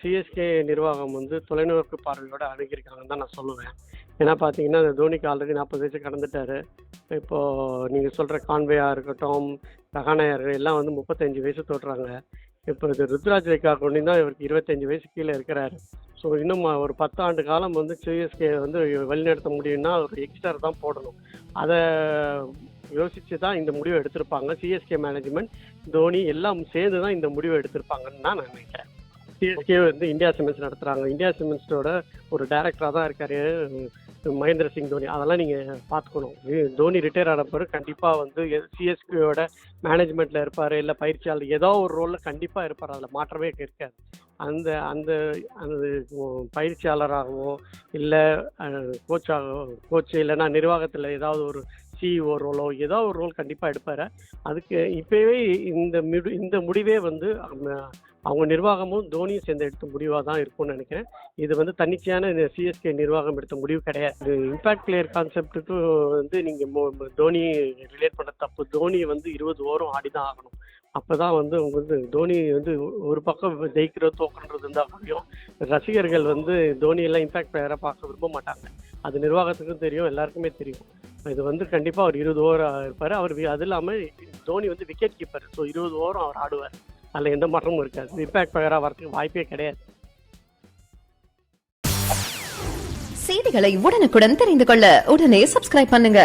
CSK நிர்வாகம் வந்து தொலைநோக்கு பார்வையோட அணுகியிருக்காங்கன்னு தான் நான் சொல்லுவேன். ஏன்னா பார்த்தீங்கன்னா, தோனிக்கு ஆல்ரெடி 40 வயசு கடந்துட்டாரு. இப்போ நீங்க சொல்ற கான்வேயா இருக்கட்டும், ரஹானேயா எல்லாம் வந்து 35 வயசு தொடுறாங்க. இப்போ இது ருத்ராஜ் வைக்காகுண்டி தான் இவருக்கு 25 வயசு கீழே இருக்கிறாரு. ஸோ இன்னும் ஒரு 10 ஆண்டு காலம் வந்து சிஎஸ்கே வந்து வழிநடத்த முடியும்னா ஒரு யங்ஸ்டர் தான் போடணும். அதை யோசிச்சு தான் இந்த முடிவை எடுத்திருப்பாங்க. சிஎஸ்கே மேனேஜ்மெண்ட், தோனி எல்லாம் சேர்ந்து தான் இந்த முடிவை எடுத்திருப்பாங்கன்னு தான் நான் நினைக்கிறேன். சிஎஸ்கே வந்து இந்தியா சிமெண்ட்ஸ் நடத்துறாங்க. இந்தியா சிமெண்ட்ஸோட ஒரு டைரக்டரா தான் இருக்காரு மகேந்திர சிங் தோனி. அதெல்லாம் நீங்க பாத்துக்கணும். தோனி ரிட்டையர் ஆன பிறகு கண்டிப்பா வந்து சிஎஸ்கேயோட மேனேஜ்மெண்ட்ல இருப்பாரு, இல்ல பயிற்சியாளர் ஏதோ ஒரு ரோல்ல கண்டிப்பா இருப்பாரு. அதுல மாற்றமே இருக்காது. அந்த அந்த அந்த பயிற்சியாளராகவோ இல்ல கோச் இல்லைன்னா நிர்வாகத்துல ஏதாவது ஒரு சிஇஓ ரோலோ ஏதோ ஒரு ரோல் கண்டிப்பா எடுப்பாரு. அதுக்கு இப்பவே இந்த முடிவே வந்து அவங்க நிர்வாகமும் தோனியும் சேர்ந்து எடுத்த முடிவாக தான் இருக்கும்னு நினைக்கிறேன். இது வந்து தன்னிச்சையான சிஎஸ்கே நிர்வாகம் எடுத்த முடிவு கிடையாது. இம்பாக்ட் பிளேயர் கான்செப்டுக்கு வந்து நீங்கள் தோனி ரிலேட் பண்ண தப்பு. தோனி வந்து 20 ஓவரும் ஆடி தான் ஆகணும். அப்போதான் வந்து அவங்க வந்து தோனி வந்து ஒரு பக்கம் ஜெயிக்கிறது தோக்குன்றது இருந்தால் முடியும். ரசிகர்கள் வந்து தோனியெல்லாம் இம்பாக்ட் பிளேயராக பார்க்க விரும்ப மாட்டாங்க. அது நிர்வாகத்துக்கும் தெரியும், எல்லாருக்குமே தெரியும். இது வந்து கண்டிப்பாக அவர் 20 ஓவர் இருப்பார். அவர் அது இல்லாமல் தோனி வந்து விக்கெட் கீப்பர். ஸோ 20 ஓவரும் அவர் ஆடுவார். அதில் எந்த மாற்றமும் இருக்காது. இம்பாக்ட் பிளேயராக வரதுக்கு வாய்ப்பே கிடையாது. செய்திகளை உடனுக்குடன் தெரிந்து கொள்ள உடனே சப்ஸ்கிரைப் பண்ணுங்க.